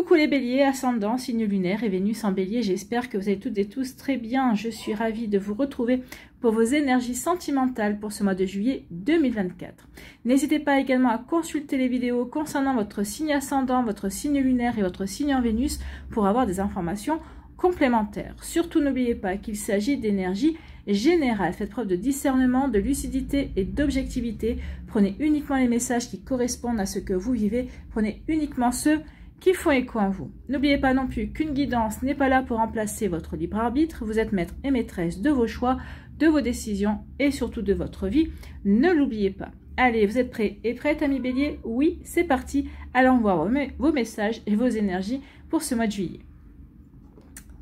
Coucou les béliers, ascendant, signe lunaire et Vénus en bélier, j'espère que vous allez toutes et tous très bien. Je suis ravie de vous retrouver pour vos énergies sentimentales pour ce mois de juillet 2024. N'hésitez pas également à consulter les vidéos concernant votre signe ascendant, votre signe lunaire et votre signe en Vénus pour avoir des informations complémentaires. Surtout n'oubliez pas qu'il s'agit d'énergie générale. Faites preuve de discernement, de lucidité et d'objectivité. Prenez uniquement les messages qui correspondent à ce que vous vivez. Prenez uniquement ceux qui font écho en vous. N'oubliez pas non plus qu'une guidance n'est pas là pour remplacer votre libre arbitre. Vous êtes maître et maîtresse de vos choix, de vos décisions et surtout de votre vie. Ne l'oubliez pas. Allez, vous êtes prêts et prêtes, amis béliers? Oui, c'est parti. Allons voir vos messages et vos énergies pour ce mois de juillet.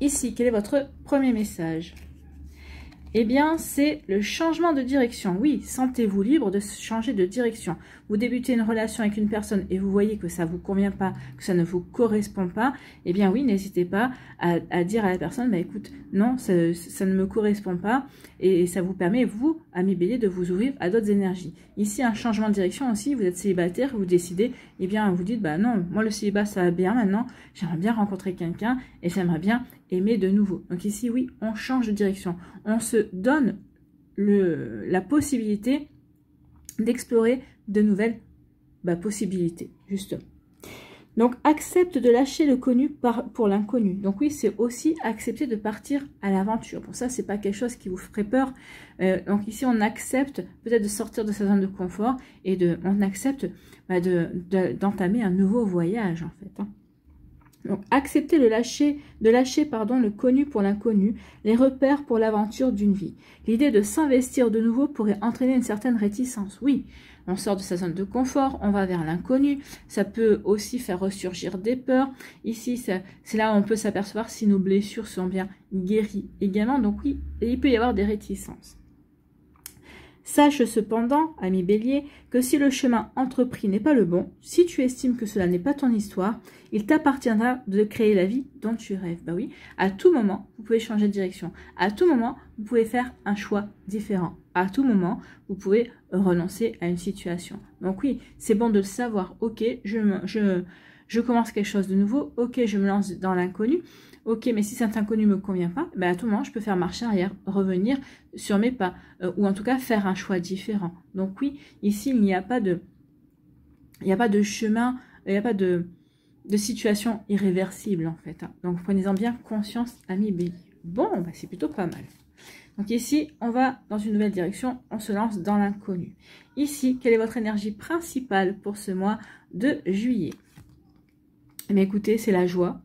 Ici, quel est votre premier message? Eh bien, c'est le changement de direction. Oui, sentez-vous libre de changer de direction. Vous débutez une relation avec une personne et vous voyez que ça ne vous convient pas, que ça ne vous correspond pas. Eh bien oui, n'hésitez pas à dire à la personne, bah, écoute, non, ça ne me correspond pas. Et ça vous permet, vous, amis béliers, de vous ouvrir à d'autres énergies. Ici, un changement de direction aussi, vous êtes célibataire, vous décidez, eh bien, vous dites, bah non, moi le célibat, ça va bien maintenant. J'aimerais bien rencontrer quelqu'un et j'aimerais bien aimer de nouveau. Donc ici, oui, on change de direction. On se donne la possibilité d'explorer de nouvelles possibilités, justement. Donc, accepte de lâcher le connu pour l'inconnu. Donc oui, c'est aussi accepter de partir à l'aventure. Pour ça, c'est pas quelque chose qui vous ferait peur. Donc ici, on accepte peut-être de sortir de sa zone de confort et on accepte d'entamer un nouveau voyage, en fait. Hein. Donc, accepter de lâcher le connu pour l'inconnu, les repères pour l'aventure d'une vie. L'idée de s'investir de nouveau pourrait entraîner une certaine réticence. Oui, on sort de sa zone de confort, on va vers l'inconnu. Ça peut aussi faire ressurgir des peurs. Ici, c'est là où on peut s'apercevoir si nos blessures sont bien guéries également. Donc oui, il peut y avoir des réticences. Sache cependant, ami bélier, que si le chemin entrepris n'est pas le bon, si tu estimes que cela n'est pas ton histoire, il t'appartiendra de créer la vie dont tu rêves. Bah oui, à tout moment, vous pouvez changer de direction. À tout moment, vous pouvez faire un choix différent. À tout moment, vous pouvez renoncer à une situation. Donc oui, c'est bon de le savoir. Ok, je commence quelque chose de nouveau. Ok, je me lance dans l'inconnu. Ok, mais si cet inconnu ne me convient pas, à tout moment, je peux faire marche arrière, revenir sur mes pas, ou en tout cas faire un choix différent. Donc oui, ici, il n'y a pas de chemin, il n'y a pas de situation irréversible, en fait. Hein. Donc prenez-en bien conscience, amis béliers. Bon, c'est plutôt pas mal. Donc ici, on va dans une nouvelle direction, on se lance dans l'inconnu. Ici, quelle est votre énergie principale pour ce mois de juillet? Eh bien, écoutez, c'est la joie.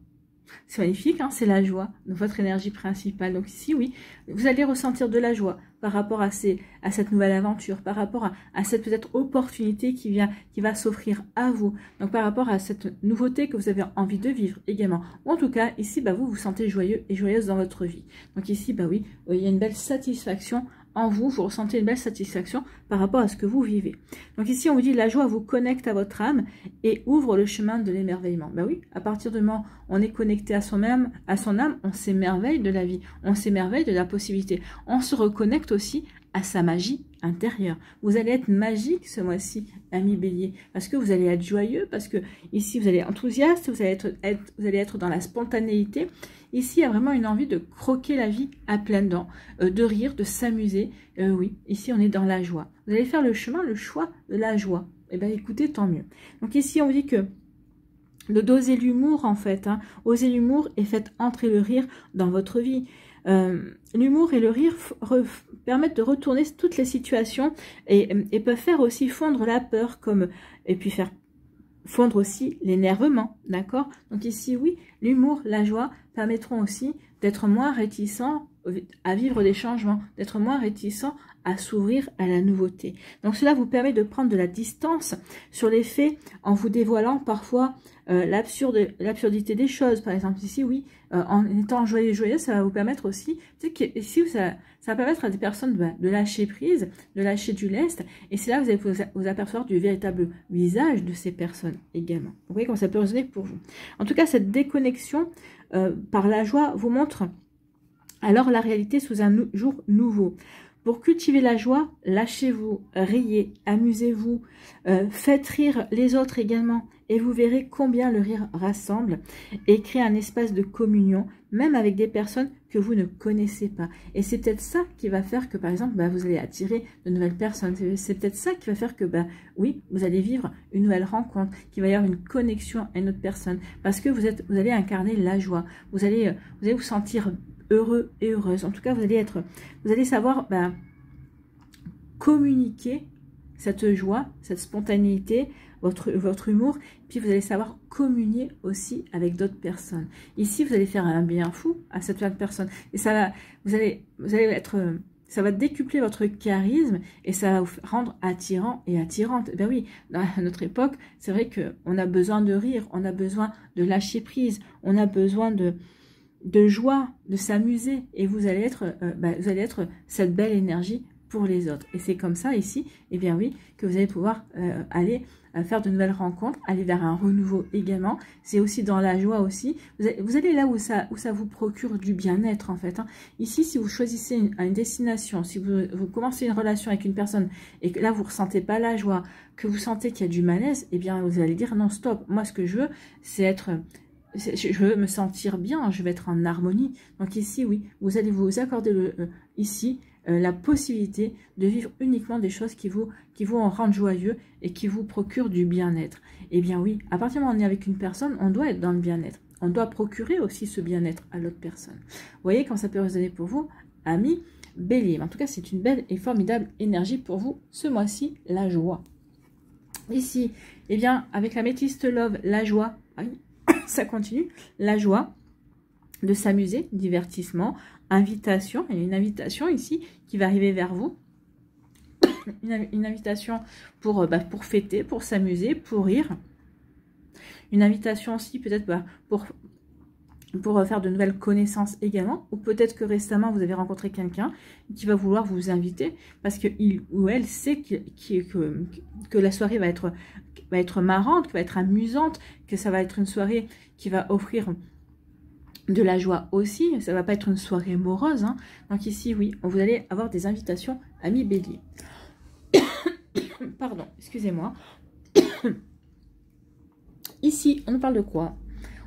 C'est magnifique, hein, c'est la joie, votre énergie principale. Donc ici, oui, vous allez ressentir de la joie par rapport à cette nouvelle aventure, par rapport à cette peut-être opportunité qui va s'offrir à vous. Donc par rapport à cette nouveauté que vous avez envie de vivre également. Ou en tout cas, ici, vous vous sentez joyeux et joyeuse dans votre vie. Donc ici, oui, il y a une belle satisfaction en vous, vous ressentez une belle satisfaction par rapport à ce que vous vivez. Donc ici, on vous dit la joie vous connecte à votre âme et ouvre le chemin de l'émerveillement. Oui, à partir du moment où on est connecté à son âme, on s'émerveille de la vie, on s'émerveille de la possibilité. On se reconnecte aussi à sa magie intérieure. Vous allez être magique ce mois-ci, ami bélier, parce que vous allez être joyeux, parce que ici, vous allez être enthousiaste, vous allez être dans la spontanéité. Ici, il y a vraiment une envie de croquer la vie à pleines dents, de rire, de s'amuser. Oui, ici, on est dans la joie. Vous allez faire le choix de la joie. Eh bien, écoutez, tant mieux. Donc ici, on vous dit que d'oser l'humour, en fait. Hein, oser l'humour et faites entrer le rire dans votre vie. L'humour et le rire permettent de retourner toutes les situations et peuvent faire aussi fondre la peur et puis faire fondre aussi l'énervement, d'accord? Donc ici, oui, l'humour, la joie permettront aussi d'être moins réticents à vivre des changements, d'être moins réticents à s'ouvrir à la nouveauté. Donc cela vous permet de prendre de la distance sur les faits en vous dévoilant parfois l'absurdité des choses. Par exemple ici, oui, en étant joyeux, ça va vous permettre aussi, ici ça va permettre à des personnes de lâcher prise, de lâcher du lest, et c'est là que vous allez vous apercevoir du véritable visage de ces personnes également. Vous voyez comment ça peut résonner pour vous. En tout cas, cette déconnexion par la joie vous montre alors la réalité sous un jour nouveau. Pour cultiver la joie, lâchez-vous, riez, amusez-vous, faites rire les autres également. et vous verrez combien le rire rassemble et crée un espace de communion, même avec des personnes que vous ne connaissez pas. Et c'est peut-être ça qui va faire que, par exemple, vous allez attirer de nouvelles personnes. C'est peut-être ça qui va faire que, oui, vous allez vivre une nouvelle rencontre, qu'il va y avoir une connexion à une autre personne, parce que vous allez incarner la joie. Vous allez vous sentir heureux et heureuse. En tout cas, vous allez savoir communiquer cette joie, cette spontanéité, votre humour, puis vous allez savoir communier aussi avec d'autres personnes. Ici, vous allez faire un bien fou à cette personne. Et ça va, vous allez être, ça va décupler votre charisme et ça va vous rendre attirant et attirante. Ben oui, dans notre époque, c'est vrai qu'on a besoin de rire, on a besoin de lâcher prise, on a besoin de joie, de s'amuser. Et vous allez être cette belle énergie pour les autres. Et c'est comme ça ici, eh bien oui, que vous allez pouvoir aller faire de nouvelles rencontres, aller vers un renouveau également. C'est aussi dans la joie aussi. Vous allez là où ça vous procure du bien-être en fait. Hein. Ici, si vous choisissez une destination, si vous commencez une relation avec une personne et que là vous ressentez pas la joie, que vous sentez qu'il y a du malaise, eh bien vous allez dire non, stop. Moi, ce que je veux, c'est je veux me sentir bien, je vais être en harmonie. Donc ici, oui, vous allez vous accorder ici la possibilité de vivre uniquement des choses qui vous en rendent joyeux et qui vous procurent du bien-être. Eh bien oui, à partir du moment où on est avec une personne, on doit être dans le bien-être. On doit procurer aussi ce bien-être à l'autre personne. Vous voyez quand ça peut résonner pour vous, amis Bélier. En tout cas, c'est une belle et formidable énergie pour vous ce mois-ci, la joie. Ici, eh bien, avec la métiste love, la joie, ça continue, la joie de s'amuser, divertissement, invitation, il y a une invitation ici qui va arriver vers vous, une invitation pour fêter, pour s'amuser, pour rire, une invitation aussi peut-être pour faire de nouvelles connaissances également, ou peut-être que récemment vous avez rencontré quelqu'un qui va vouloir vous inviter parce qu'il ou elle sait que la soirée va être marrante, que va être amusante, que ça va être une soirée qui va offrir de la joie aussi, ça va pas être une soirée morose. Hein. Donc ici, oui, vous allez avoir des invitations, amis Bélier. Pardon, excusez-moi. Ici, on nous parle de quoi?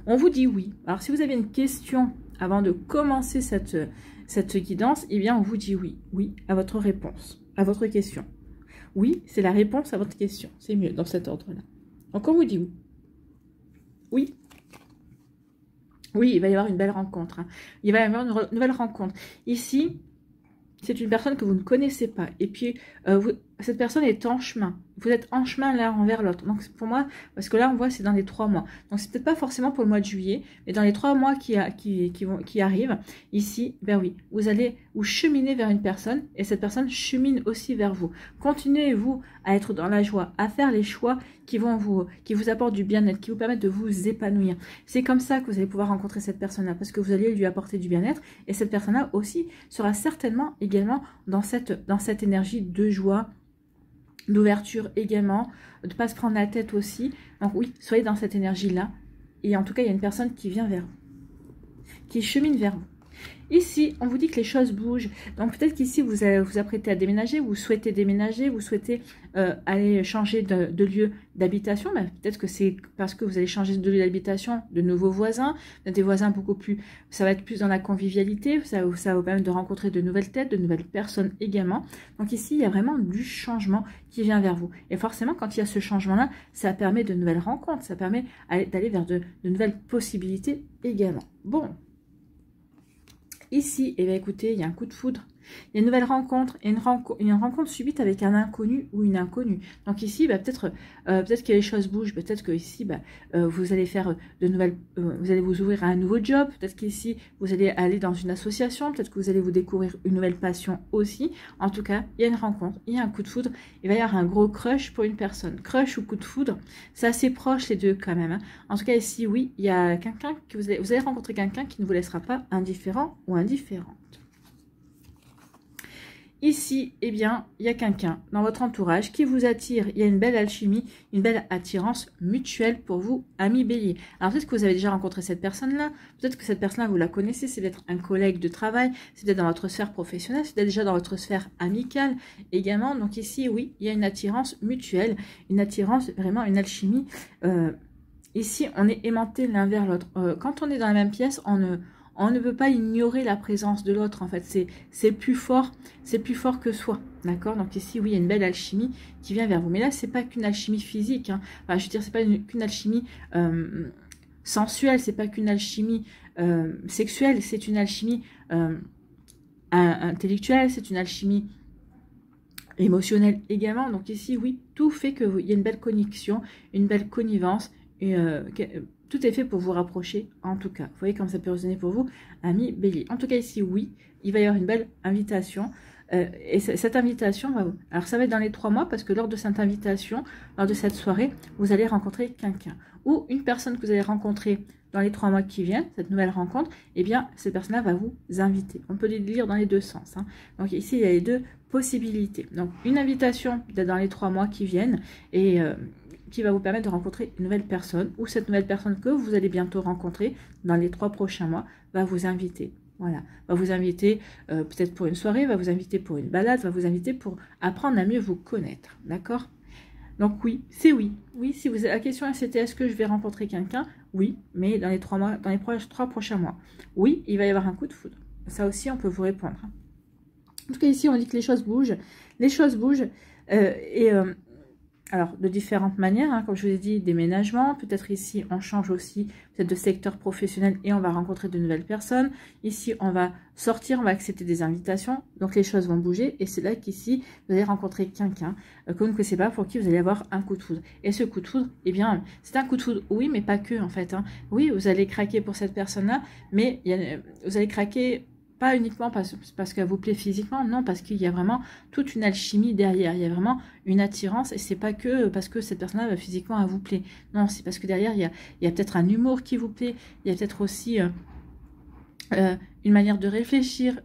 On vous dit oui. Alors, si vous avez une question avant de commencer cette guidance, eh bien, on vous dit oui. Oui à votre réponse, à votre question. Oui, c'est la réponse à votre question. C'est mieux dans cet ordre-là. Donc, on vous dit oui. Oui. Oui, il va y avoir une belle rencontre. Hein. Il va y avoir une nouvelle rencontre. Ici, c'est une personne que vous ne connaissez pas. Et puis, cette personne est en chemin. Vous êtes en chemin l'un envers l'autre. Donc, pour moi, parce que là, on voit, c'est dans les 3 mois. Donc, c'est peut-être pas forcément pour le mois de juillet, mais dans les 3 mois qui arrivent, ici, ben oui, vous allez vous cheminer vers une personne et cette personne chemine aussi vers vous. Continuez-vous à être dans la joie, à faire les choix qui vous apportent du bien-être, qui vous permettent de vous épanouir. C'est comme ça que vous allez pouvoir rencontrer cette personne-là, parce que vous allez lui apporter du bien-être et cette personne-là aussi sera certainement également dans cette énergie de joie, d'ouverture également, de ne pas se prendre la tête aussi. Donc oui, soyez dans cette énergie-là. Et en tout cas, il y a une personne qui vient vers vous, qui chemine vers vous. Ici, on vous dit que les choses bougent. Donc peut-être qu'ici, vous vous apprêtez à déménager, vous souhaitez déménager, vous souhaitez aller changer de lieu d'habitation. Peut-être que c'est parce que vous allez changer de lieu d'habitation, de nouveaux voisins, des voisins beaucoup plus... Ça va être plus dans la convivialité, ça va vous permettre de rencontrer de nouvelles têtes, de nouvelles personnes également. Donc ici, il y a vraiment du changement qui vient vers vous. Et forcément, quand il y a ce changement-là, ça permet de nouvelles rencontres, ça permet d'aller vers de nouvelles possibilités également. Bon. Ici, eh bien, écoutez, il y a un coup de foudre. Il y a une nouvelle rencontre, et une rencontre subite avec un inconnu ou une inconnue. Donc ici, peut-être que les choses bougent, peut-être que ici, vous allez faire de nouvelles, vous allez vous ouvrir à un nouveau job, peut-être qu'ici, vous allez aller dans une association, peut-être que vous allez vous découvrir une nouvelle passion aussi. En tout cas, il y a une rencontre, il y a un coup de foudre, il va y avoir un gros crush pour une personne. Crush ou coup de foudre, c'est assez proche les deux quand même. Hein. En tout cas, ici, oui, il y a quelqu'un que vous allez rencontrer quelqu'un qui ne vous laissera pas indifférent ou indifférente. Ici, eh bien, il y a quelqu'un dans votre entourage qui vous attire. Il y a une belle alchimie, une belle attirance mutuelle pour vous, amis Bélier. Alors peut-être que vous avez déjà rencontré cette personne-là, peut-être que cette personne-là, vous la connaissez, c'est peut-être un collègue de travail, c'est peut-être dans votre sphère professionnelle, c'est peut-être déjà dans votre sphère amicale également. Donc ici, oui, il y a une attirance mutuelle, une attirance, vraiment une alchimie ici, on est aimanté l'un vers l'autre. Quand on est dans la même pièce, on ne peut pas ignorer la présence de l'autre. En fait, c'est plus fort que soi. D'accord? Donc ici, oui, il y a une belle alchimie qui vient vers vous. Mais là, c'est pas qu'une alchimie physique. Hein. Enfin, je veux dire, c'est pas qu'une alchimie sensuelle. C'est pas qu'une alchimie sexuelle. C'est une alchimie intellectuelle. C'est une alchimie émotionnelle également. Donc ici, oui, tout fait qu'il y a une belle connexion, une belle connivence. Tout est fait pour vous rapprocher, en tout cas. Vous voyez comme ça peut résonner pour vous, ami Bélier. En tout cas, ici, oui, il va y avoir une belle invitation. Et cette invitation, alors ça va être dans les 3 mois, parce que lors de cette invitation, lors de cette soirée, vous allez rencontrer quelqu'un. Ou une personne que vous allez rencontrer dans les 3 mois qui viennent, cette nouvelle rencontre, eh bien, cette personne-là va vous inviter. On peut les lire dans les 2 sens. Hein. Donc ici, il y a les 2 possibilités. Donc, une invitation dans les 3 mois qui viennent, et qui va vous permettre de rencontrer une nouvelle personne, ou cette nouvelle personne que vous allez bientôt rencontrer dans les 3 prochains mois va vous inviter. Voilà, va vous inviter peut-être pour une soirée, va vous inviter pour une balade, va vous inviter pour apprendre à mieux vous connaître, d'accord? Donc oui, c'est oui. Oui, si vous la question c'était est-ce que je vais rencontrer quelqu'un? Oui, mais dans les 3 mois, dans les 3 prochains mois. Oui, il va y avoir un coup de foudre. Ça aussi, on peut vous répondre. En tout cas, ici, on dit que les choses bougent. Les choses bougent alors, de différentes manières, hein, comme je vous ai dit, déménagement. Peut-être ici, on change aussi peut-être de secteur professionnel et on va rencontrer de nouvelles personnes. Ici, on va sortir, on va accepter des invitations. Donc, les choses vont bouger. Et c'est là qu'ici, vous allez rencontrer quelqu'un que vous ne connaissez pas, pour qui vous allez avoir un coup de foudre. Et ce coup de foudre, eh bien, c'est un coup de foudre, oui, mais pas que, en fait. Hein. Oui, vous allez craquer pour cette personne-là, mais vous allez craquer... Pas uniquement parce qu'elle vous plaît physiquement, non, parce qu'il y a vraiment toute une alchimie derrière. Il y a vraiment une attirance et c'est pas que parce que cette personne-là physiquement elle vous plaît. Non, c'est parce que derrière, il y a peut-être un humour qui vous plaît. Il y a peut-être aussi une manière de réfléchir,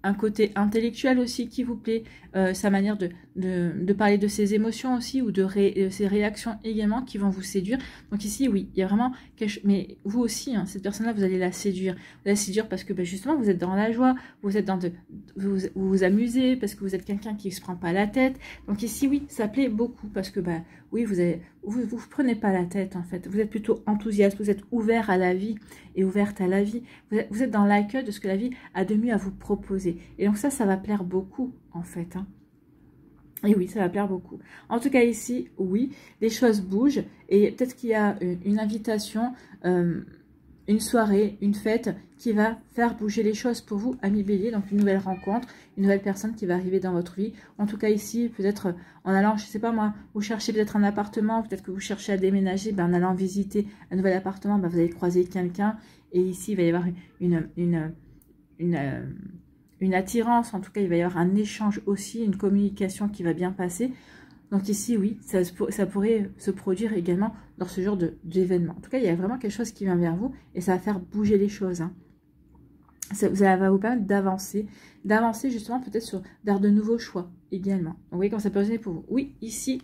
un côté intellectuel aussi qui vous plaît, sa manière de parler de ses émotions aussi, ou de ses réactions également qui vont vous séduire. Donc ici, oui, il y a vraiment quelque chose, mais vous aussi, hein, cette personne-là, vous allez la séduire. Vous allez la séduire parce que justement, vous êtes dans la joie, vous êtes vous amusez, parce que vous êtes quelqu'un qui ne se prend pas la tête. Donc ici, oui, ça plaît beaucoup, parce que oui, vous prenez pas la tête, en fait. Vous êtes plutôt enthousiaste, vous êtes ouvert à la vie et ouverte à la vie. Vous êtes dans l'accueil de ce que la vie a de mieux à vous proposer. Et donc ça va plaire beaucoup, en fait. Hein. Et oui, ça va plaire beaucoup. En tout cas, ici, oui, les choses bougent. Et peut-être qu'il y a une invitation, une soirée, une fête qui va faire bouger les choses pour vous, amis Bélier. Donc, une nouvelle rencontre, une nouvelle personne qui va arriver dans votre vie. En tout cas, ici, peut-être en allant, je sais pas moi, vous cherchez peut-être un appartement, peut-être que vous cherchez à déménager, en allant visiter un nouvel appartement, vous allez croiser quelqu'un. Et ici, il va y avoir une attirance, en tout cas il va y avoir un échange aussi, une communication qui va bien passer. Donc ici oui, ça pourrait se produire également dans ce genre d'événement. En tout cas il y a vraiment quelque chose qui vient vers vous et ça va faire bouger les choses. Hein. Ça va vous permettre d'avancer justement peut-être vers de nouveaux choix également. Donc, vous voyez comment ça peut résonner pour vous. Oui, ici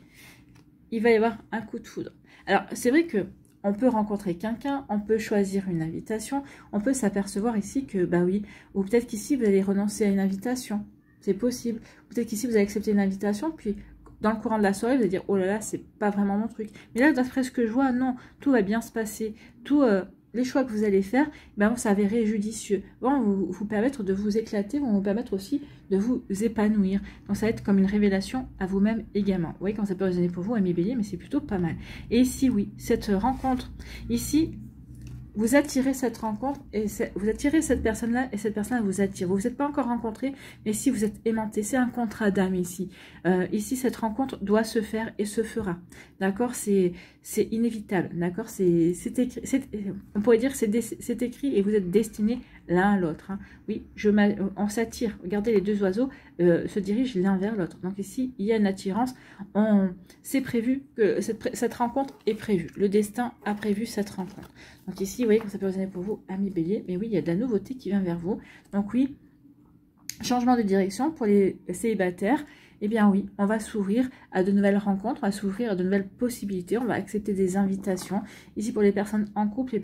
il va y avoir un coup de foudre. Alors c'est vrai que on peut rencontrer quelqu'un, on peut choisir une invitation, on peut s'apercevoir ici que, oui, ou peut-être qu'ici, vous allez renoncer à une invitation, c'est possible. Peut-être qu'ici, vous allez accepter une invitation, puis dans le courant de la soirée, vous allez dire, oh là là, c'est pas vraiment mon truc. Mais là, d'après ce que je vois, non, tout va bien se passer, les choix que vous allez faire vont s'avérer judicieux, vont vous permettre de vous éclater, vont vous permettre aussi de vous épanouir. Donc ça va être comme une révélation à vous-même également. Vous voyez quand ça peut résonner pour vous, amis Bélier, mais c'est plutôt pas mal. Et ici, oui, cette rencontre, ici, vous attirez cette rencontre, et vous attirez cette personne-là, et cette personne-là vous attire. Vous ne vous êtes pas encore rencontrés, mais si vous êtes aimantés, c'est un contrat d'âme ici. Ici, cette rencontre doit se faire et se fera. D'accord? C'est inévitable. D'accord? On pourrait dire que c'est écrit et vous êtes destinés l'un à l'autre. Hein. Oui, on s'attire. Regardez, les 2 oiseaux se dirigent l'un vers l'autre. Donc ici, il y a une attirance. C'est prévu que cette rencontre est prévue. Le destin a prévu cette rencontre. Donc ici, vous voyez, comme ça peut résonner pour vous, amis Bélier. Mais oui, il y a de la nouveauté qui vient vers vous. Donc oui, changement de direction pour les célibataires. Eh bien oui, on va s'ouvrir à de nouvelles rencontres, on va s'ouvrir à de nouvelles possibilités, on va accepter des invitations. Ici, pour les personnes en couple,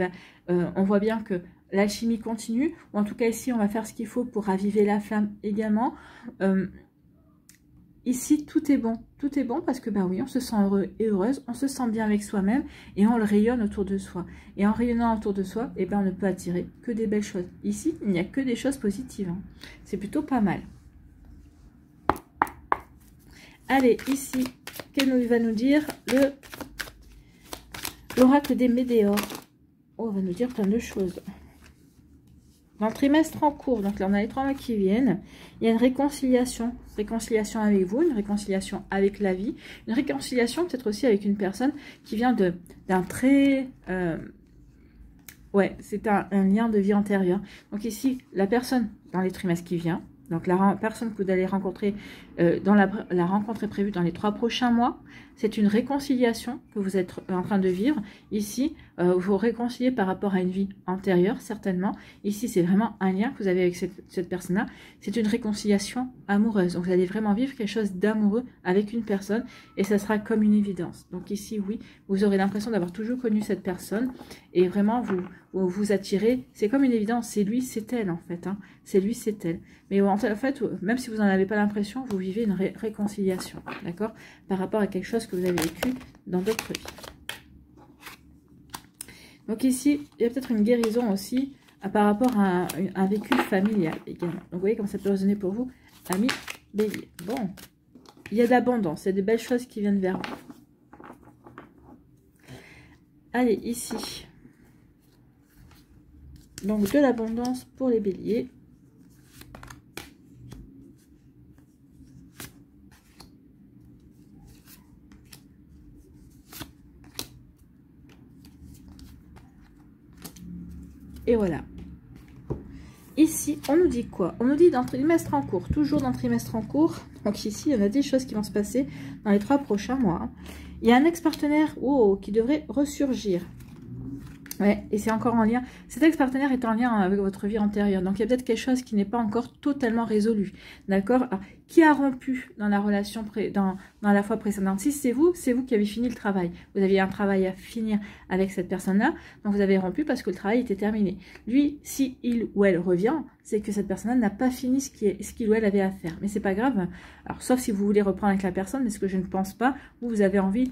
on voit bien que l'alchimie continue, ou en tout cas ici, on va faire ce qu'il faut pour raviver la flamme également. ici, tout est bon. Tout est bon parce que, bah oui, on se sent heureux et heureuse, on se sent bien avec soi-même et on le rayonne autour de soi. Et en rayonnant autour de soi, eh ben, on ne peut attirer que des belles choses. Ici, il n'y a que des choses positives. Hein. C'est plutôt pas mal. Allez, ici, qu'elle va nous dire l'oracle des météores. Oh, on va nous dire plein de choses. Dans le trimestre en cours, donc là on a les 3 mois qui viennent, il y a une réconciliation avec vous, une réconciliation avec la vie, une réconciliation peut-être aussi avec une personne qui vient d'un très... ouais, c'est un lien de vie antérieure. Donc ici, la personne dans les trimestres qui viennent, donc la personne que vous allez rencontrer, la rencontre est prévue dans les 3 prochains mois. C'est une réconciliation que vous êtes en train de vivre. Ici, vous réconciliez par rapport à une vie antérieure, certainement. Ici, c'est vraiment un lien que vous avez avec cette personne-là. C'est une réconciliation amoureuse. Donc, vous allez vraiment vivre quelque chose d'amoureux avec une personne et ça sera comme une évidence. Donc ici, oui, vous aurez l'impression d'avoir toujours connu cette personne et vraiment, vous attirez. C'est comme une évidence. C'est lui, c'est elle, en fait. Hein. C'est lui, c'est elle. Mais en fait, même si vous n'en avez pas l'impression, vous vivez une réconciliation, d'accord, par rapport à quelque chose que vous avez vécu dans d'autres vies. Donc ici, il y a peut-être une guérison aussi par rapport à un vécu familial également. Donc vous voyez comme ça peut résonner pour vous, amis bélier. Bon, il y a de l'abondance, il y a de belles choses qui viennent vers vous. Allez, ici. Donc de l'abondance pour les béliers. Et voilà. Ici, on nous dit quoi? On nous dit dans le trimestre en cours, toujours dans le trimestre en cours. Donc ici, il y en a des choses qui vont se passer dans les 3 prochains mois. Hein. Il y a un ex-partenaire qui devrait ressurgir. Ouais, et c'est encore en lien. Cet ex-partenaire est en lien avec votre vie antérieure. Donc, il y a peut-être quelque chose qui n'est pas encore totalement résolu. D'accord? Qui a rompu dans la relation, dans la fois précédente? Si c'est vous qui avez fini le travail. Vous aviez un travail à finir avec cette personne-là. Donc, vous avez rompu parce que le travail était terminé. Lui, si il ou elle revient, c'est que cette personne-là n'a pas fini ce qu'il ou elle avait à faire. Mais c'est pas grave. Alors, sauf si vous voulez reprendre avec la personne, mais ce que je ne pense pas, vous avez envie...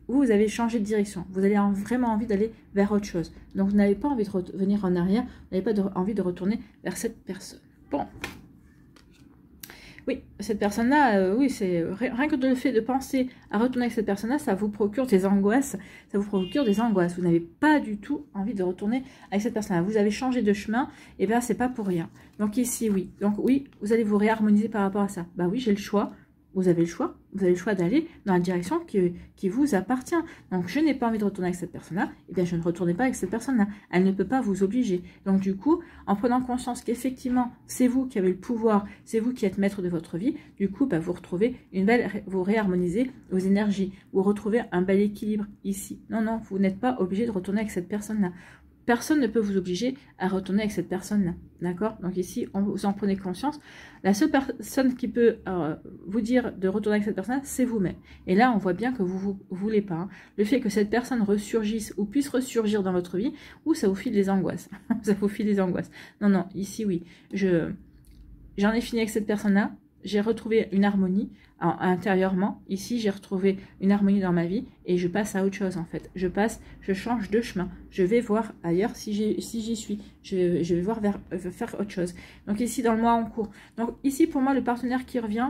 Vous avez changé de direction, vous avez vraiment envie d'aller vers autre chose. Donc, vous n'avez pas envie de revenir en arrière, vous n'avez pas envie de retourner vers cette personne. Bon. Oui, cette personne-là, oui, c'est rien que le fait de penser à retourner avec cette personne-là, ça vous procure des angoisses. Ça vous procure des angoisses. Vous n'avez pas du tout envie de retourner avec cette personne-là. Vous avez changé de chemin, et bien, c'est pas pour rien. Donc, ici, oui. Donc, oui, vous allez vous réharmoniser par rapport à ça. Bah oui, j'ai le choix. Vous avez le choix. Vous avez le choix d'aller dans la direction qui vous appartient. Donc, je n'ai pas envie de retourner avec cette personne-là. Eh bien, je ne retournais pas avec cette personne-là. Elle ne peut pas vous obliger. Donc, du coup, en prenant conscience qu'effectivement, c'est vous qui avez le pouvoir, c'est vous qui êtes maître de votre vie, du coup, bah, vous retrouvez vous réharmonisez vos énergies. Vous retrouvez un bel équilibre ici. Non, non, vous n'êtes pas obligé de retourner avec cette personne-là. Personne ne peut vous obliger à retourner avec cette personne-là. D'accord? Donc ici, vous en prenez conscience. La seule personne qui peut vous dire de retourner avec cette personne-là, c'est vous-même. Et là, on voit bien que vous ne voulez pas. Hein. Le fait que cette personne ressurgisse ou puisse ressurgir dans votre vie, ou ça vous file des angoisses. Ça vous file des angoisses. Non, non, ici, oui. J'en ai fini avec cette personne-là. J'ai retrouvé une harmonie intérieurement. Ici, j'ai retrouvé une harmonie dans ma vie et je passe à autre chose en fait. Je change de chemin. Je vais voir ailleurs si j'y suis. Je vais voir faire autre chose. Donc ici, dans le mois en cours. Donc ici, pour moi, le partenaire qui revient,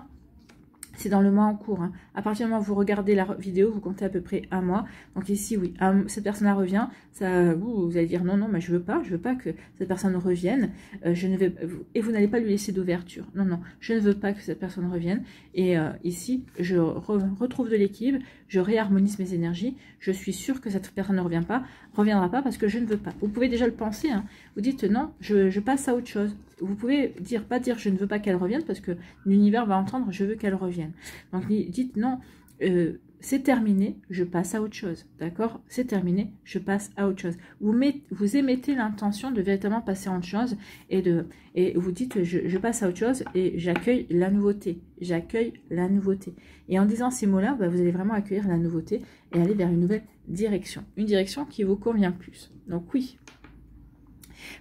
c'est dans le mois en cours. Hein. À partir du moment où vous regardez la vidéo, vous comptez à peu près un mois. Donc ici, oui, cette personne-là revient. Ça, vous allez dire non, non, mais je veux pas que cette personne revienne. Et vous n'allez pas lui laisser d'ouverture. Non, non, je ne veux pas que cette personne revienne. Et ici, je retrouve de l'équilibre, je réharmonise mes énergies. Je suis sûre que cette personne ne reviendra pas parce que je ne veux pas. Vous pouvez déjà le penser. Hein. Vous dites non, je passe à autre chose. Vous pouvez pas dire je ne veux pas qu'elle revienne parce que l'univers va entendre je veux qu'elle revienne. Donc dites non, c'est terminé, je passe à autre chose. D'accord? C'est terminé, je passe à autre chose. Vous émettez l'intention de véritablement passer à autre chose et vous dites je passe à autre chose et j'accueille la nouveauté. J'accueille la nouveauté. Et en disant ces mots-là, bah, vous allez vraiment accueillir la nouveauté et aller vers une nouvelle direction. Une direction qui vous convient plus. Donc oui.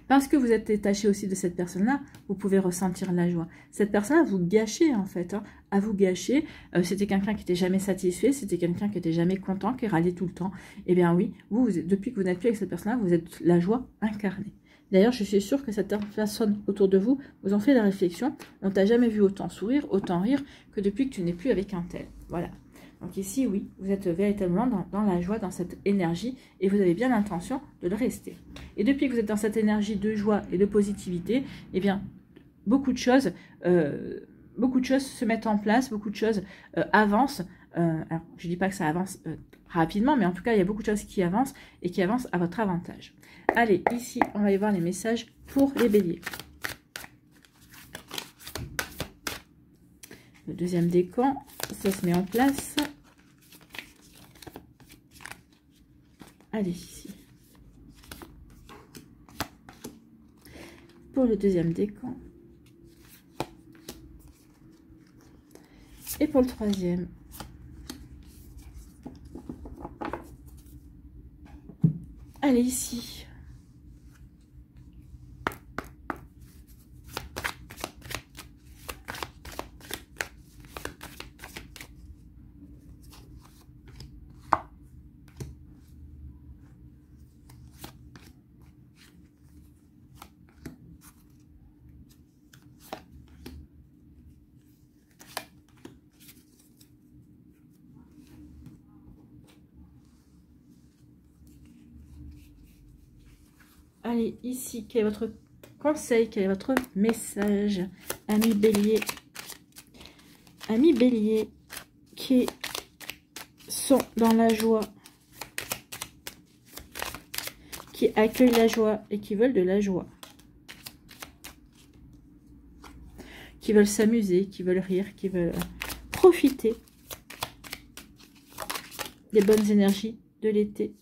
Parce que vous êtes détaché aussi de cette personne-là, vous pouvez ressentir la joie. Cette personne-là, vous gâchez en fait, hein, à vous gâcher. C'était quelqu'un qui n'était jamais satisfait, c'était quelqu'un qui n'était jamais content, qui râlait tout le temps. Eh bien oui, depuis que vous n'êtes plus avec cette personne-là, vous êtes la joie incarnée. D'ailleurs, je suis sûre que cette personne autour de vous vous en fait la réflexion. On t'a jamais vu autant sourire, autant rire que depuis que tu n'es plus avec un tel. Voilà. Donc ici, oui, vous êtes véritablement dans la joie, dans cette énergie, et vous avez bien l'intention de le rester. Et depuis que vous êtes dans cette énergie de joie et de positivité, eh bien, beaucoup de choses se mettent en place, beaucoup de choses avancent. Alors, je ne dis pas que ça avance rapidement, mais en tout cas, il y a beaucoup de choses qui avancent et qui avancent à votre avantage. Allez, ici, on va aller voir les messages pour les béliers. Le deuxième décan, ça se met en place. Allez, ici. Pour le deuxième décan. Et pour le troisième. Allez, ici. Allez, ici, quel est votre conseil, quel est votre message, amis bélier? Amis bélier qui sont dans la joie, qui accueillent la joie et qui veulent de la joie, qui veulent s'amuser, qui veulent rire, qui veulent profiter des bonnes énergies de l'été.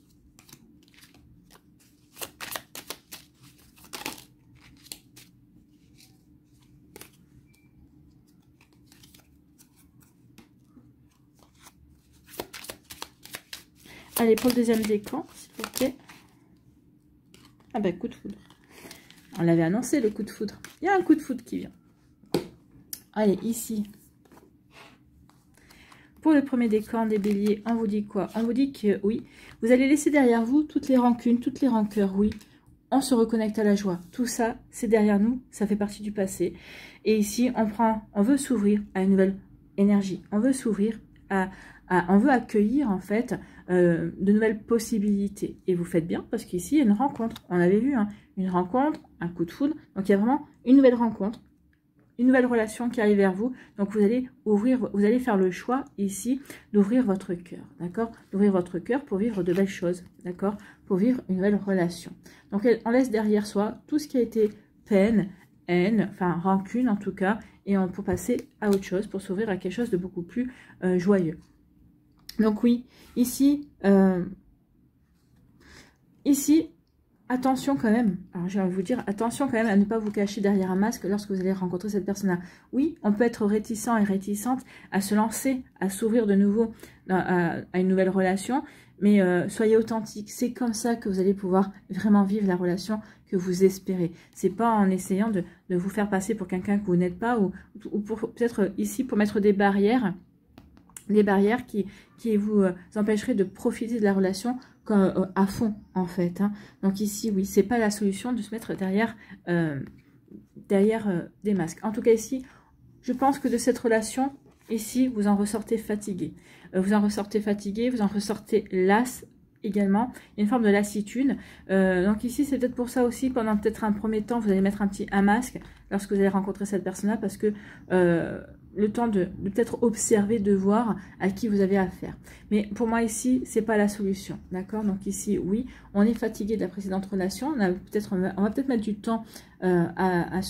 Allez, pour le deuxième décan, s'il vous plaît. Ah ben, coup de foudre. On l'avait annoncé, le coup de foudre. Il y a un coup de foudre qui vient. Allez, ici. Pour le premier décan des béliers, on vous dit quoi? On vous dit que oui, vous allez laisser derrière vous toutes les rancunes, toutes les rancœurs, oui. On se reconnecte à la joie. Tout ça, c'est derrière nous, ça fait partie du passé. Et ici, on veut s'ouvrir à une nouvelle énergie. On veut s'ouvrir on veut accueillir en fait de nouvelles possibilités. Et vous faites bien parce qu'ici il y a une rencontre. On avait vu hein, une rencontre, un coup de foudre. Donc il y a vraiment une nouvelle rencontre, une nouvelle relation qui arrive vers vous. Donc vous allez ouvrir, vous allez faire le choix ici d'ouvrir votre cœur, d'accord? D'ouvrir votre cœur pour vivre de belles choses, d'accord? Pour vivre une nouvelle relation. Donc on laisse derrière soi tout ce qui a été peine, haine, enfin rancune en tout cas, et pour passer à autre chose, pour s'ouvrir à quelque chose de beaucoup plus joyeux. Donc oui, ici, attention quand même, alors j'ai envie de vous dire, attention quand même à ne pas vous cacher derrière un masque lorsque vous allez rencontrer cette personne-là. Oui, on peut être réticent et réticente à se lancer, à s'ouvrir de nouveau à une nouvelle relation, mais soyez authentique. C'est comme ça que vous allez pouvoir vraiment vivre la relation que vous espérez. C'est pas en essayant de vous faire passer pour quelqu'un que vous n'êtes pas, ou peut-être ici pour mettre des barrières qui vous empêcheraient de profiter de la relation à fond, en fait. Hein. Donc ici, oui, c'est pas la solution de se mettre derrière des masques. En tout cas, ici, je pense que de cette relation, ici, vous en ressortez fatigué. Vous en ressortez fatigué, vous en ressortez las également. Il y a une forme de lassitude. Donc ici, c'est peut-être pour ça aussi, pendant peut-être un premier temps, vous allez mettre un masque lorsque vous allez rencontrer cette personne-là, parce que le temps de peut-être observer, de voir à qui vous avez affaire. Mais pour moi ici, c'est pas la solution, d'accord? Donc ici, oui, on est fatigué de la précédente relation, on va peut-être mettre du temps à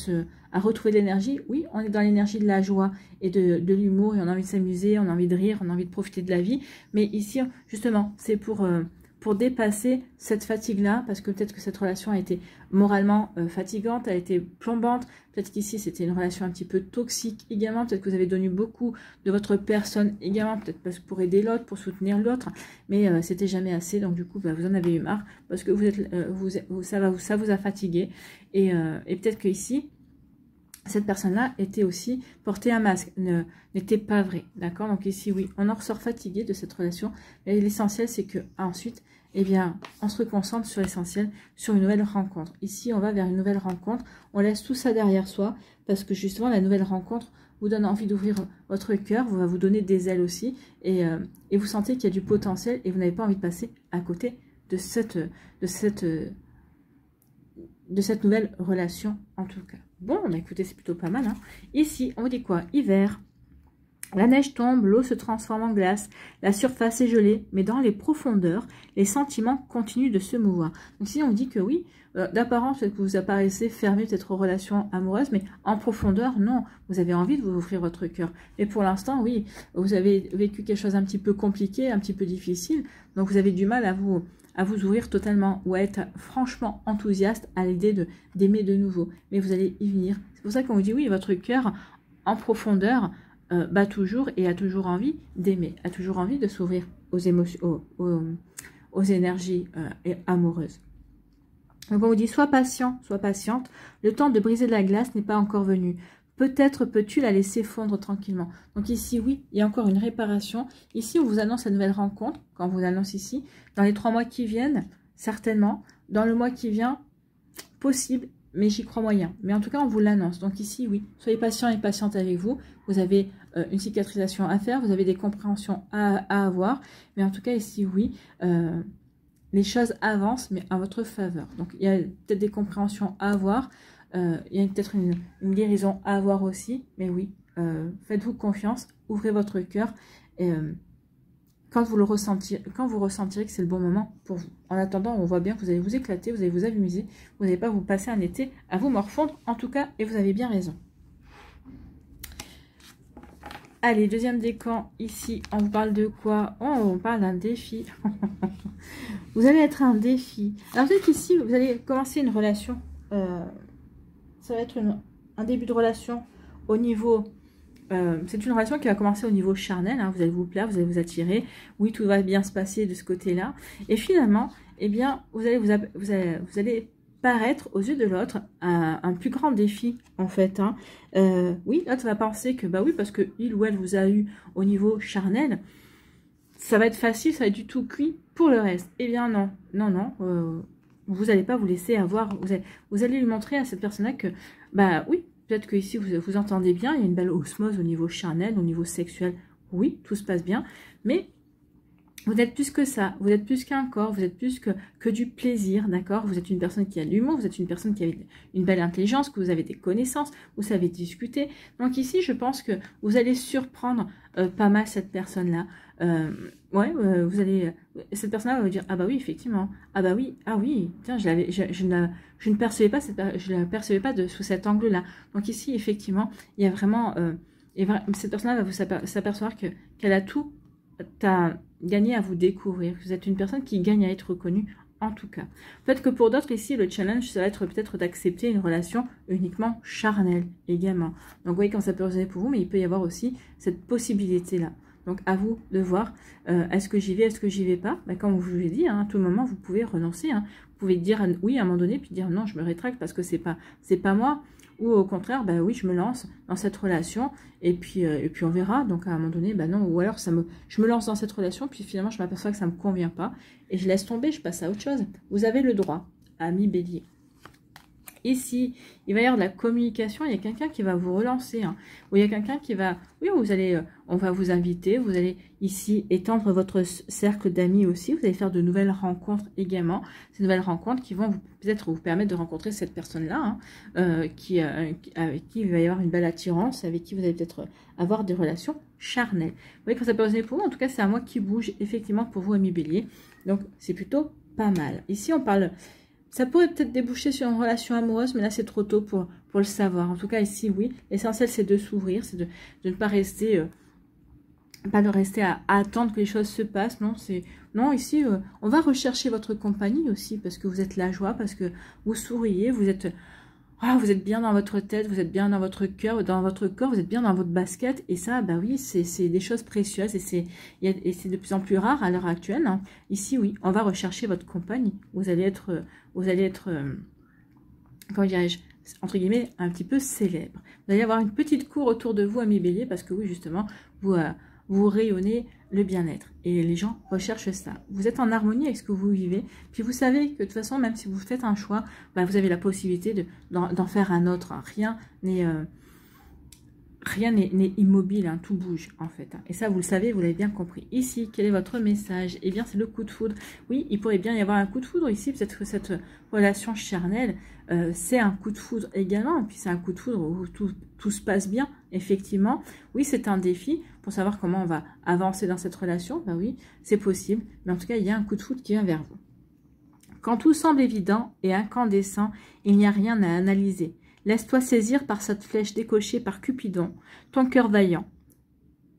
retrouver de l'énergie. Oui, on est dans l'énergie de la joie et de l'humour, et on a envie de s'amuser, on a envie de rire, on a envie de profiter de la vie. Mais ici, justement, c'est pour pour dépasser cette fatigue-là, parce que peut-être que cette relation a été moralement fatigante, a été plombante, peut-être qu'ici c'était une relation un petit peu toxique également, peut-être que vous avez donné beaucoup de votre personne également, peut-être pour aider l'autre, pour soutenir l'autre, mais c'était jamais assez, donc du coup bah, vous en avez eu marre, parce que ça vous a fatigué, et peut-être que ici cette personne-là était aussi portée un masque, n'était pas vrai, d'accord? Donc ici, oui, on en ressort fatigué de cette relation. Et l'essentiel, c'est que ensuite, eh bien, on se reconcentre sur l'essentiel, sur une nouvelle rencontre. Ici, on va vers une nouvelle rencontre. On laisse tout ça derrière soi, parce que justement, la nouvelle rencontre vous donne envie d'ouvrir votre cœur, va vous donner des ailes aussi, et vous sentez qu'il y a du potentiel, et vous n'avez pas envie de passer à côté de cette nouvelle relation, en tout cas. Bon, bah écoutez, c'est plutôt pas mal. Hein. Ici, on vous dit quoi? Hiver. La neige tombe, l'eau se transforme en glace, la surface est gelée, mais dans les profondeurs, les sentiments continuent de se mouvoir. Donc ici, on dit que oui, d'apparence, peut-être que vous apparaissez fermé peut-être aux relations amoureuses, mais en profondeur, non. Vous avez envie de vous ouvrir votre cœur. Et pour l'instant, oui, vous avez vécu quelque chose un petit peu compliqué, un petit peu difficile, donc vous avez du mal à vous ouvrir totalement ou à être franchement enthousiaste à l'idée d'aimer de nouveau. Mais vous allez y venir. C'est pour ça qu'on vous dit oui, votre cœur en profondeur bat toujours et a toujours envie d'aimer, a toujours envie de s'ouvrir aux émotions, aux énergies amoureuses. Donc on vous dit sois patient, sois patiente. Le temps de briser la glace n'est pas encore venu. Peut-être peux-tu la laisser fondre tranquillement. Donc ici, oui, il y a encore une réparation. Ici, on vous annonce la nouvelle rencontre. Quand on vous annonce ici, dans les 3 mois qui viennent, certainement. Dans le mois qui vient, possible, mais j'y crois moyen. Mais en tout cas, on vous l'annonce. Donc ici, oui, soyez patient et patiente avec vous. Vous avez une cicatrisation à faire. Vous avez des compréhensions à avoir. Mais en tout cas, ici, oui, les choses avancent, mais à votre faveur. Donc, il y a peut-être des compréhensions à avoir. Il y a peut-être une guérison à avoir aussi, mais oui, faites-vous confiance, ouvrez votre cœur quand vous ressentirez que c'est le bon moment pour vous. En attendant, on voit bien que vous allez vous éclater, vous allez vous amuser, vous n'allez pas vous passer un été à vous morfondre, en tout cas, et vous avez bien raison. Allez, deuxième décan, ici, on vous parle de quoi? Oh, on parle d'un défi. Vous allez être un défi. Alors peut-être qu'ici, vous allez commencer une relation. Ça va être un début de relation au niveau... c'est une relation qui va commencer au niveau charnel. Hein, vous allez vous plaire, vous allez vous attirer. Oui, tout va bien se passer de ce côté-là. Et finalement, eh bien, vous allez paraître aux yeux de l'autre un plus grand défi, en fait. Hein. Oui, l'autre va penser que, bah oui, parce que il ou elle vous a eu au niveau charnel, ça va être facile, ça va être du tout cuit pour le reste. Eh bien, non, non, non. Vous n'allez pas vous laisser avoir, vous allez lui montrer à cette personne-là que, bah oui, peut-être que ici vous entendez bien, il y a une belle osmose au niveau charnel, au niveau sexuel, oui, tout se passe bien, mais vous êtes plus que ça, vous êtes plus qu'un corps, vous êtes plus que du plaisir, d'accord? Vous êtes une personne qui a de l'humour, vous êtes une personne qui a une belle intelligence, que vous avez des connaissances, vous savez discuter. Donc ici, je pense que vous allez surprendre pas mal cette personne-là. Vous allez, cette personne-là va vous dire, ah bah oui, effectivement, ah bah oui, ah oui, tiens, je ne percevais pas je la percevais pas sous cet angle-là. Donc ici, effectivement, il y a vraiment, cette personne-là va vous s'apercevoir qu'elle a tout gagné à vous découvrir. Vous êtes une personne qui gagne à être reconnue, en tout cas. Peut-être que pour d'autres ici, le challenge, ça va être peut-être d'accepter une relation uniquement charnelle également. Donc vous voyez comment ça peut résonner pour vous, mais il peut y avoir aussi cette possibilité-là. Donc à vous de voir, est-ce que j'y vais, est-ce que j'y vais pas? Bah, comme je vous l'ai dit, hein, à tout moment, vous pouvez renoncer. Hein. Vous pouvez dire oui à un moment donné, puis dire non, je me rétracte parce que c'est pas moi. Ou au contraire, bah oui, je me lance dans cette relation et puis on verra. Donc à un moment donné, bah non, ou alors je me lance dans cette relation, puis finalement je m'aperçois que ça ne me convient pas et je laisse tomber, je passe à autre chose. Vous avez le droit, ami Bélier. Ici, il va y avoir de la communication, il y a quelqu'un qui va vous relancer, hein, ou il y a quelqu'un qui va, oui, on va vous inviter, vous allez ici étendre votre cercle d'amis aussi, vous allez faire de nouvelles rencontres également, ces nouvelles rencontres qui vont peut-être vous permettre de rencontrer cette personne-là, hein, avec qui il va y avoir une belle attirance, avec qui vous allez peut-être avoir des relations charnelles. Vous voyez quand ça peut résonner pour vous, en tout cas c'est un mois qui bouge effectivement pour vous, ami Bélier, donc c'est plutôt pas mal. Ici on parle... Ça pourrait peut-être déboucher sur une relation amoureuse, mais là, c'est trop tôt pour le savoir. En tout cas, ici, oui. L'essentiel, c'est de s'ouvrir, c'est de ne pas rester, à attendre que les choses se passent. Non, c'est Non, ici, on va rechercher votre compagnie aussi, parce que vous êtes la joie, parce que vous souriez, vous êtes bien dans votre tête, vous êtes bien dans votre cœur, vous êtes bien dans votre basket. Et ça, bah oui, c'est des choses précieuses et c'est de plus en plus rare à l'heure actuelle. Hein. Ici, oui, on va rechercher votre compagnie. Vous allez être comment dirais-je, entre guillemets, un petit peu célèbre. Vous allez avoir une petite cour autour de vous, amis bélier, parce que oui, justement, vous rayonnez le bien-être. Et les gens recherchent ça. Vous êtes en harmonie avec ce que vous vivez. Puis vous savez que de toute façon, même si vous faites un choix, bah, vous avez la possibilité d'en faire un autre. Hein. Rien n'est immobile, hein, tout bouge en fait. Hein. Et ça, vous le savez, vous l'avez bien compris. Ici, quel est votre message? Eh bien, c'est le coup de foudre. Oui, il pourrait bien y avoir un coup de foudre ici. Peut-être que cette relation charnelle, c'est un coup de foudre également. Puis c'est un coup de foudre où tout se passe bien, effectivement. Oui, c'est un défi pour savoir comment on va avancer dans cette relation. Ben oui, c'est possible. Mais en tout cas, il y a un coup de foudre qui vient vers vous. Quand tout semble évident et incandescent, il n'y a rien à analyser. Laisse-toi saisir par cette flèche décochée par Cupidon, ton cœur vaillant,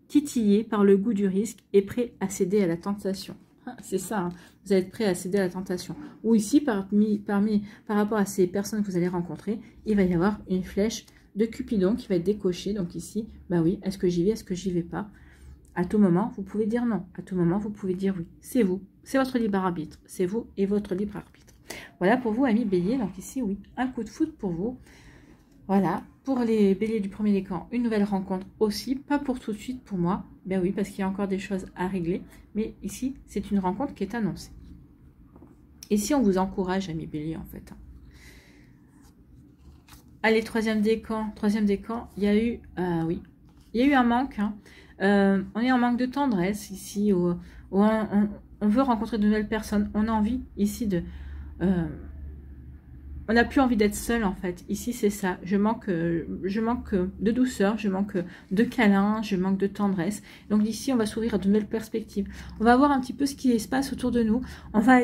titillé par le goût du risque et prêt à céder à la tentation. Ah, c'est ça, hein. Vous allez être prêt à céder à la tentation. Ou ici, par rapport à ces personnes que vous allez rencontrer, il va y avoir une flèche de Cupidon qui va être décochée. Donc ici, bah oui, est-ce que j'y vais, est-ce que j'y vais pas? À tout moment, vous pouvez dire non. À tout moment, vous pouvez dire oui. C'est vous, c'est votre libre arbitre. C'est vous et votre libre arbitre. Voilà pour vous, amis bélier. Donc ici, oui, un coup de foudre pour vous. Voilà, pour les béliers du premier décan, une nouvelle rencontre aussi, pas pour tout de suite pour moi, ben oui, parce qu'il y a encore des choses à régler, mais ici, c'est une rencontre qui est annoncée. Ici, on vous encourage, amis béliers, en fait. Allez, troisième décan, il y a eu, oui, il y a eu un manque, hein. On est en manque de tendresse ici, où on veut rencontrer de nouvelles personnes, on a envie ici de... on n'a plus envie d'être seul en fait. Ici, c'est ça. Je manque de douceur, je manque de câlin, je manque de tendresse. Donc ici, on va s'ouvrir à de nouvelles perspectives. On va voir un petit peu ce qui se passe autour de nous. On va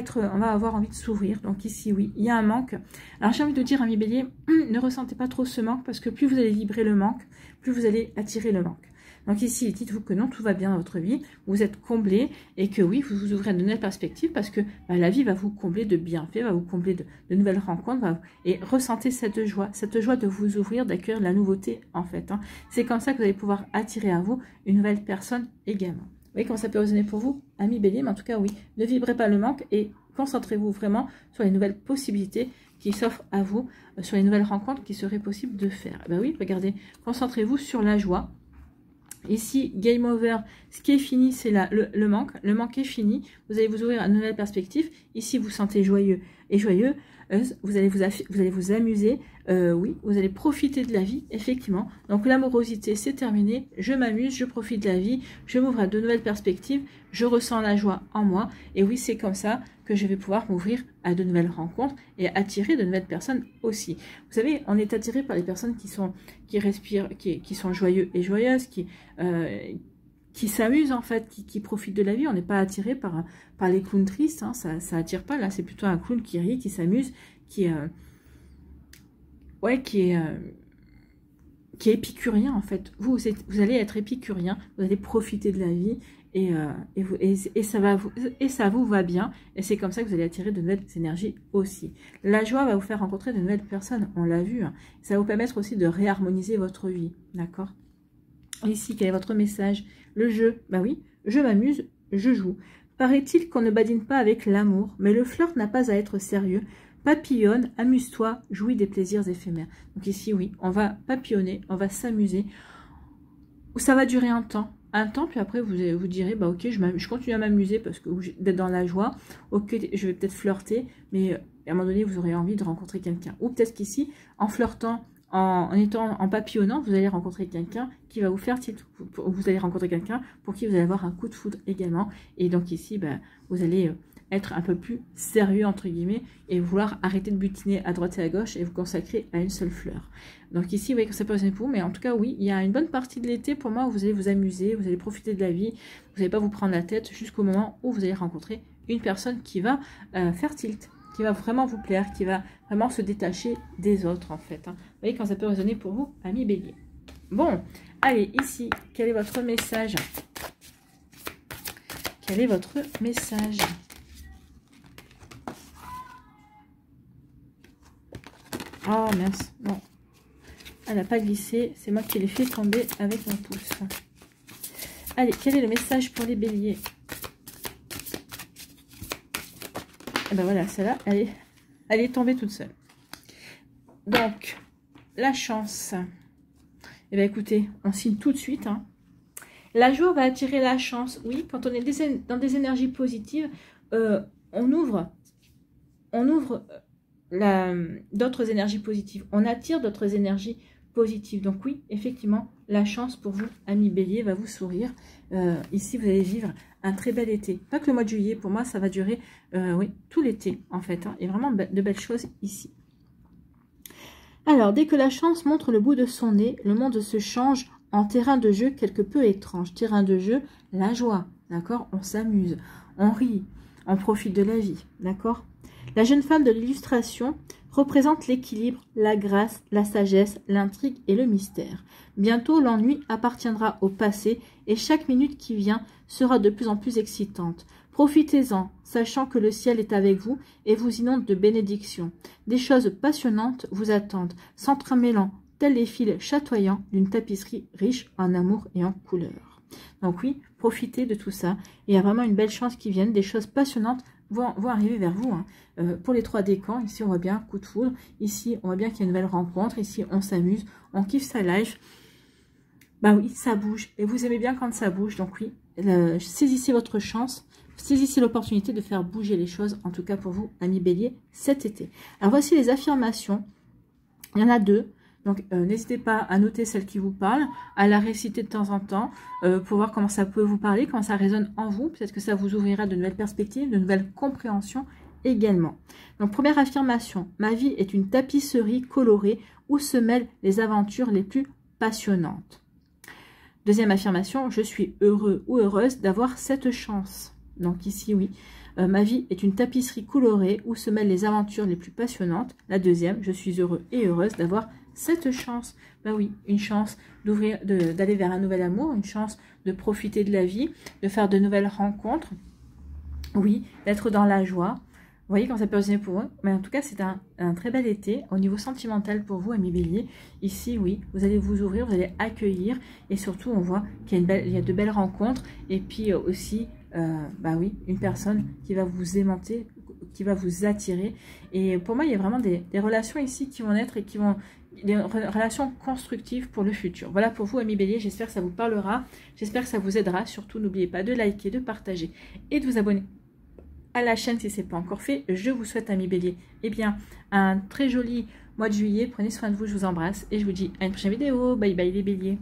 avoir envie de s'ouvrir. Donc ici, oui, il y a un manque. Alors j'ai envie de dire, amis bélier, ne ressentez pas trop ce manque parce que plus vous allez vibrer le manque, plus vous allez attirer le manque. Donc ici, dites-vous que non, tout va bien dans votre vie, vous êtes comblé et que oui, vous vous ouvrez à de nouvelles perspectives parce que bah, la vie va vous combler de bienfaits, va vous combler de nouvelles rencontres et ressentez cette joie de vous ouvrir, d'accueillir la nouveauté en fait. Hein. C'est comme ça que vous allez pouvoir attirer à vous une nouvelle personne également. Vous voyez comment ça peut résonner pour vous, amis bélier, mais en tout cas oui, ne vibrez pas le manque et concentrez-vous vraiment sur les nouvelles possibilités qui s'offrent à vous, sur les nouvelles rencontres qui seraient possibles de faire. Ben oui, regardez, concentrez-vous sur la joie. Ici, game over, ce qui est fini, c'est le manque. Le manque est fini. Vous allez vous ouvrir à de nouvelles perspectives. Ici, vous sentez joyeux et joyeux. Vous allez vous amuser. Oui, vous allez profiter de la vie, effectivement. Donc, l'amorosité, c'est terminé. Je m'amuse, je profite de la vie. Je m'ouvre à de nouvelles perspectives. Je ressens la joie en moi. Et oui, c'est comme ça que je vais pouvoir m'ouvrir à de nouvelles rencontres et attirer de nouvelles personnes aussi. Vous savez, on est attiré par les personnes qui respirent, qui sont joyeux et joyeuses, qui s'amusent en fait, qui profitent de la vie. On n'est pas attiré par les clowns tristes, hein, ça attire pas. Là, c'est plutôt un clown qui rit, qui s'amuse, qui est épicurien en fait. Vous allez être épicurien, vous allez profiter de la vie. Et ça vous va bien. Et c'est comme ça que vous allez attirer de nouvelles énergies aussi. La joie va vous faire rencontrer de nouvelles personnes. On l'a vu. Hein. Ça va vous permettre aussi de réharmoniser votre vie. D'accord? Ici, quel est votre message? Le jeu. Bah oui, je m'amuse, je joue. Paraît-il qu'on ne badine pas avec l'amour, mais le flirt n'a pas à être sérieux. Papillonne, amuse-toi, jouis des plaisirs éphémères. Donc ici, oui, on va papillonner, on va s'amuser. Ça va durer un temps, puis après vous direz, bah ok, je continue à m'amuser parce que d'être dans la joie, ok, je vais peut-être flirter, mais à un moment donné, vous aurez envie de rencontrer quelqu'un. Ou peut-être qu'ici, en flirtant, en papillonnant, vous allez rencontrer quelqu'un qui va vous faire tilt. Vous allez rencontrer quelqu'un pour qui vous allez avoir un coup de foudre également. Et donc ici, bah, vous allez être un peu plus sérieux, entre guillemets, et vouloir arrêter de butiner à droite et à gauche et vous consacrer à une seule fleur. Donc ici, vous voyez que ça peut résonner pour vous, mais en tout cas, oui, il y a une bonne partie de l'été, pour moi, où vous allez vous amuser, vous allez profiter de la vie, vous n'allez pas vous prendre la tête jusqu'au moment où vous allez rencontrer une personne qui va faire tilt, qui va vraiment vous plaire, qui va vraiment se détacher des autres, en fait. Hein. Vous voyez quand ça peut résonner pour vous, amis bélier. Bon, allez, ici, quel est votre message? quel est votre message? Oh mince, non. Elle n'a pas glissé, c'est moi qui l'ai fait tomber avec mon pouce. Allez, quel est le message pour les béliers? Et ben voilà, celle-là, elle est tombée toute seule. Donc, la chance. Eh bien écoutez, on signe tout de suite. Hein. La joie va attirer la chance. Oui, quand on est dans des énergies positives, on ouvre d'autres énergies positives. On attire d'autres énergies positives. Donc oui, effectivement, la chance pour vous, amis bélier, va vous sourire. Ici, vous allez vivre un très bel été. Pas que le mois de juillet, pour moi, ça va durer oui, tout l'été, en fait. Hein. Il y a vraiment de belles choses ici. Alors, dès que la chance montre le bout de son nez, le monde se change en terrain de jeu quelque peu étrange. Terrain de jeu, la joie, d'accord? On s'amuse, on rit, on profite de la vie, d'accord? La jeune femme de l'illustration représente l'équilibre, la grâce, la sagesse, l'intrigue et le mystère. Bientôt, l'ennui appartiendra au passé et chaque minute qui vient sera de plus en plus excitante. Profitez-en, sachant que le ciel est avec vous et vous inonde de bénédictions. Des choses passionnantes vous attendent, s'entremêlant, tels les fils chatoyants d'une tapisserie riche en amour et en couleurs. Donc oui, profitez de tout ça. Il y a vraiment une belle chance qui vienne, des choses passionnantes vont arriver vers vous. Hein. Pour les 3 décans, ici on voit bien coup de foudre, ici on voit bien qu'il y a une nouvelle rencontre, ici on s'amuse, on kiffe sa life. Bah oui, ça bouge, et vous aimez bien quand ça bouge, donc oui, saisissez votre chance, saisissez l'opportunité de faire bouger les choses, en tout cas pour vous, amis bélier, cet été. Alors voici les affirmations, il y en a 2. Donc, n'hésitez pas à noter celle qui vous parle, à la réciter de temps en temps, pour voir comment ça peut vous parler, comment ça résonne en vous. Peut-être que ça vous ouvrira de nouvelles perspectives, de nouvelles compréhensions également. Donc, première affirmation, ma vie est une tapisserie colorée où se mêlent les aventures les plus passionnantes. Deuxième affirmation, je suis heureux ou heureuse d'avoir cette chance. Donc ici, oui. Ma vie est une tapisserie colorée où se mêlent les aventures les plus passionnantes. La deuxième, je suis heureux et heureuse d'avoir cette chance. Ben oui, une chance d'aller vers un nouvel amour, une chance de profiter de la vie, de faire de nouvelles rencontres. Oui, d'être dans la joie. Vous voyez comment ça peut résonner pour vous. Mais en tout cas, c'est un très bel été au niveau sentimental pour vous, amis bélier. Ici, oui, vous allez vous ouvrir, vous allez accueillir. Et surtout, on voit qu'il y a de belles rencontres. Et puis aussi, bah oui, une personne qui va vous aimanter, qui va vous attirer. Et pour moi, il y a vraiment des relations ici qui vont naître et qui vont... des relations constructives pour le futur. Voilà pour vous, amis bélier. J'espère que ça vous parlera. J'espère que ça vous aidera. Surtout, n'oubliez pas de liker, de partager et de vous abonner à la chaîne si ce n'est pas encore fait. Je vous souhaite, amis bélier, eh bien, un très joli mois de juillet. Prenez soin de vous, je vous embrasse et je vous dis à une prochaine vidéo. Bye bye les béliers.